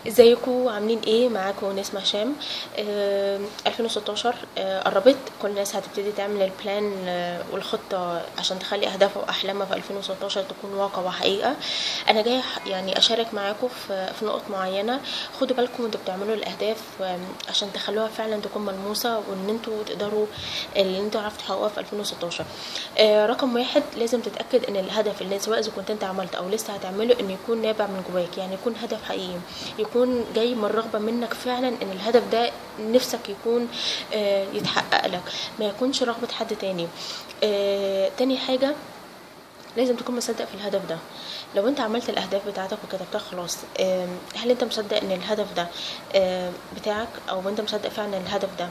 ازيكم عاملين ايه؟ معاكم نسمة هشام. 2016 قربت، كل الناس هتبتدي تعمل البلان والخطة عشان تخلي اهدافها واحلامها في 2016 تكون واقع وحقيقة. انا جاي يعني اشارك معاكم في نقط معينة. خدوا بالكم وانتوا بتعملوا الاهداف عشان تخلوها فعلا تكون ملموسة، وان انتوا تقدروا اللي انتوا عرفتوا تحققوها في 2016. رقم واحد، لازم تتأكد ان الهدف اللي سواء اذا كنت انت عملت او لسه هتعمله انه يكون نابع من جواك، يعني يكون هدف حقيقي، يكون جاي من رغبة منك فعلا ان الهدف ده نفسك يكون يتحقق لك، ما يكونش رغبة حد تاني. تاني حاجة، لازم تكون مصدق في الهدف ده. لو انت عملت الاهداف بتاعتك وكتبتها خلاص، هل انت مصدق ان الهدف ده بتاعك، او انت مصدق فعلا الهدف ده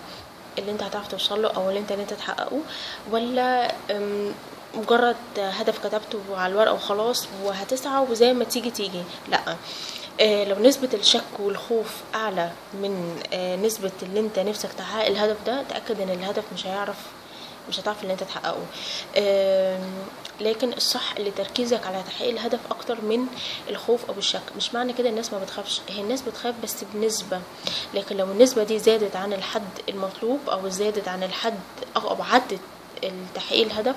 اللي انت هتعرف توصله او اللي انت تحققه، ولا مجرد هدف كتبته على الورقة وخلاص وهتسعى وزي ما تيجي تيجي؟ لا. لو نسبة الشك والخوف أعلى من نسبة اللي انت نفسك تحقق الهدف ده، تأكد ان الهدف مش هتعرف اللي انت تحققه. لكن الصح اللي تركيزك على تحقيق الهدف اكتر من الخوف او الشك. مش معنى كده الناس ما بتخافش، هي الناس بتخاف بس بنسبة، لكن لو النسبة دي زادت عن الحد المطلوب او زادت عن الحد او عدت تحقيق الهدف،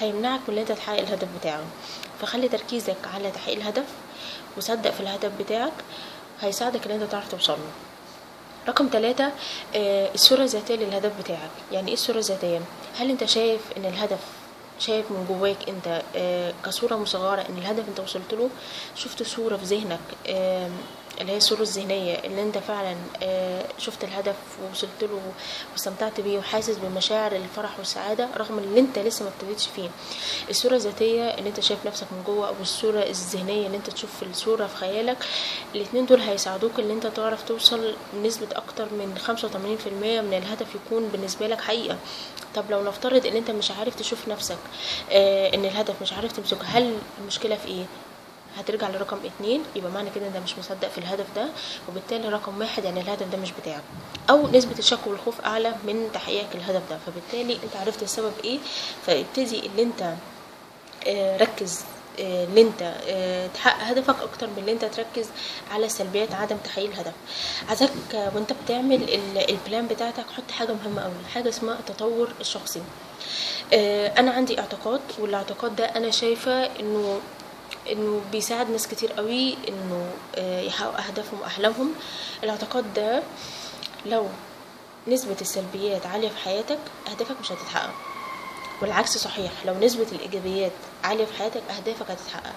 هيمنعك من اللي انت تحقق الهدف بتاعه. فخلي تركيزك على تحقيق الهدف وصدق في الهدف بتاعك، هيساعدك ان انت تعرف توصله. رقم 3، الصورة الذاتية للهدف بتاعك. يعني ايه الصورة الذاتية؟ هل انت شايف ان الهدف، شايف من جواك انت كصورة مصغرة ان الهدف انت وصلت له؟ شفت صورة في ذهنك اللي هي الصورة الذهنية اللي انت فعلا شفت الهدف ووصلت له واستمتعت بيه وحاسس بمشاعر الفرح والسعادة رغم ان انت لسه ما ابتديتش فيه؟ الصورة الذاتية اللي انت شايف نفسك من جوه، او الصورة الذهنية اللي انت تشوف الصورة في خيالك، الاتنين دول هيساعدوك ان انت تعرف توصل بنسبة اكتر من 85% من الهدف يكون بالنسبة لك حقيقة. طب لو نفترض ان انت مش عارف تشوف نفسك، ان الهدف مش عارف تمسكه، هل المشكلة في ايه؟ هترجع لرقم 2، يبقى معنى كده انت مش مصدق في الهدف ده، وبالتالي رقم 1 يعني الهدف ده مش بتاعك، او نسبة الشك والخوف اعلى من تحقيقك الهدف ده. فبالتالي انت عرفت السبب ايه، فابتدي اللي انت ركز اللي انت تحقق هدفك اكتر من اللي انت تركز على سلبيات عدم تحقيق الهدف. عايزك وانت بتعمل البلان بتاعتك حط حاجة مهمة قوي، حاجة اسمها التطور الشخصي. انا عندي اعتقاد، والاعتقاد ده انا شايفة انه بيساعد ناس كتير قوي انه يحققوا اهدافهم واحلامهم. الاعتقاد ده، لو نسبة السلبيات عالية في حياتك اهدافك مش هتتحقق، والعكس صحيح، لو نسبة الايجابيات عالية في حياتك اهدافك هتتحقق.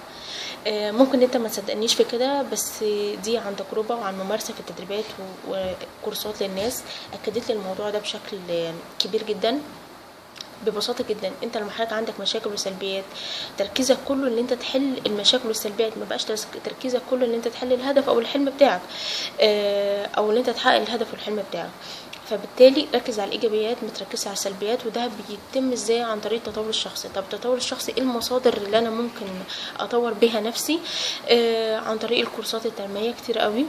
ممكن انت ما تصدقنيش في كده، بس دي عن تجربة وعن ممارسة في التدريبات وكورسات للناس اكدت لي الموضوع ده بشكل كبير جدا. ببساطة جدا، انت لما حضرتك عندك مشاكل وسلبيات، تركيزك كله ان انت تحل المشاكل والسلبيات، ما بقاش تركيزك كله ان انت تحل الهدف او الحلم بتاعك، او ان انت تحقق الهدف والحلم بتاعك. فبالتالي ركز على الايجابيات، ما تركزش على السلبيات. وده بيتم ازاي؟ عن طريق التطور الشخصي. طب التطور الشخصي ايه المصادر اللي انا ممكن اطور بيها نفسي؟ عن طريق الكورسات التنمويه كتير قوي.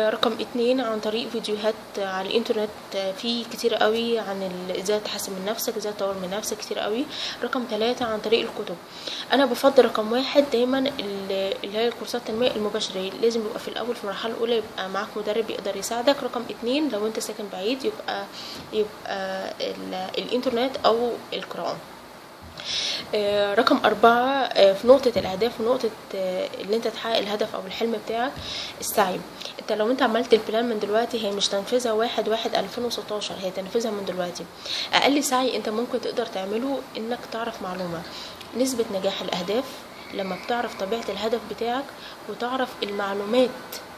رقم 2، عن طريق فيديوهات على الانترنت، في كتير قوي عن ازاي تحسن من نفسك، ازاي تطور من نفسك، كتير قوي. رقم 3، عن طريق الكتب. انا بفضل رقم 1 دايما اللي هي الكورسات التنمية المباشرة، لازم يبقى في الاول في المرحلة الاولى يبقى معاك مدرب يقدر يساعدك. رقم 2، لو انت ساكن بعيد يبقى الانترنت او القراءة. رقم 4، في نقطة الأهداف ونقطة اللي انت تحقق الهدف أو الحلم بتاعك، السعي. انت لو انت عملت البلان من دلوقتي، هي مش تنفذها 1/1/2016، هي تنفذها من دلوقتي. أقل سعي انت ممكن تقدر تعمله انك تعرف معلومة. نسبة نجاح الأهداف لما بتعرف طبيعة الهدف بتاعك وتعرف المعلومات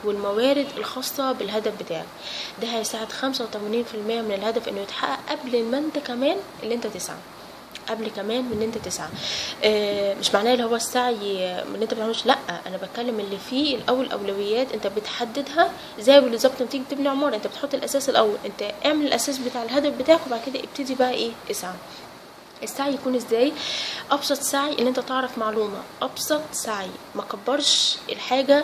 والموارد الخاصة بالهدف بتاعك، ده هيساعد 85% من الهدف انه يتحقق قبل ما انت كمان اللي انت تسعى، قبل كمان من ان انت تسعى. مش معناه اللي هو السعي من انت بتعملش، لا، انا بتكلم اللي فيه الاول اولويات انت بتحددها، زي بالظبط لما تيجي تبني عماره، انت بتحط الاساس الاول، انت اعمل الاساس بتاع الهدف بتاعك وبعد كده ابتدي بقى ايه، اسعى. السعي يكون ازاي؟ ابسط سعي ان انت تعرف معلومه، ابسط سعي، ما كبرش الحاجه،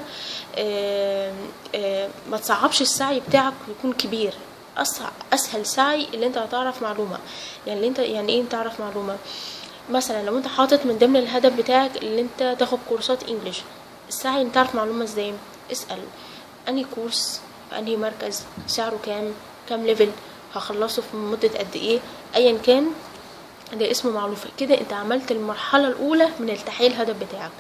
ما تصعبش السعي بتاعك ويكون كبير. اسهل سعي اللي انت هتعرف معلومه. يعني اللي انت، يعني ايه تعرف معلومه؟ مثلا لو انت حاطط من ضمن الهدف بتاعك اللي انت تاخد كورسات انجليش، السعي ان تعرف معلومه ازاي؟ اسال انهي كورس، في انهي مركز، سعره كام ليفل، هخلصه في مدة قد ايه، ايا كان ده اسمه معروف. كده انت عملت المرحلة الاولى من التحقيق الهدف بتاعك.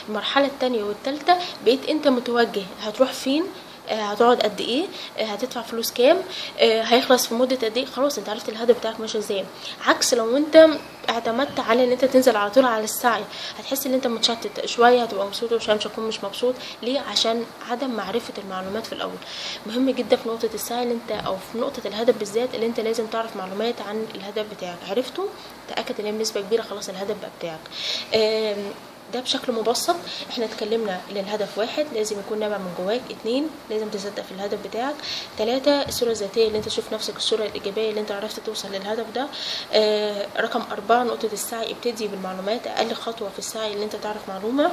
المرحلة التانية والتالتة بقيت انت متوجه هتروح فين، هتقعد قد ايه، هتدفع فلوس كام، هيخلص في مده قد ايه. خلاص انت عرفت الهدف بتاعك ماشي ازاي. عكس لو انت اعتمدت على ان انت تنزل على طول على السعي، هتحس ان انت متشتت شويه، هتبقى مبسوط وشويه مش هتكون مش مبسوط. ليه؟ عشان عدم معرفه المعلومات في الاول. مهم جدا في نقطه السعي اللي انت، او في نقطه الهدف بالذات، اللي انت لازم تعرف معلومات عن الهدف بتاعك. عرفته تاكد ان بنسبه كبيره خلاص الهدف بقى بتاعك. ده بشكل مبسط. احنا اتكلمنا ان الهدف 1 لازم يكون نابع من جواك، 2 لازم تصدق في الهدف بتاعك، 3 الصورة الذاتية اللي انت تشوف نفسك، الصورة الإيجابية اللي انت عرفت توصل للهدف ده. رقم 4 نقطة السعي، ابتدي بالمعلومات، أقل خطوة في السعي اللي انت تعرف معلومة.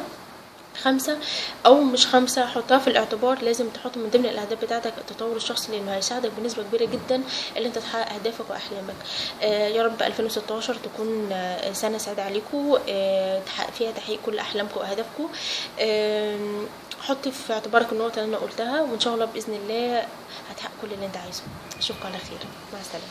5 او مش 5 حطها في الاعتبار، لازم تحط من ضمن الاهداف بتاعتك التطور الشخصي، لانه هيساعدك بنسبه كبيره جدا اللي انت تحقق اهدافك واحلامك. يا رب 2016 تكون سنه سعيده عليكم، فيها تحقيق كل احلامكم واهدافكم. حط في اعتبارك النقطه اللي انا قلتها، وان شاء الله باذن الله هتحقق كل اللي انت عايزه. اشوفكم على خير، مع السلامه.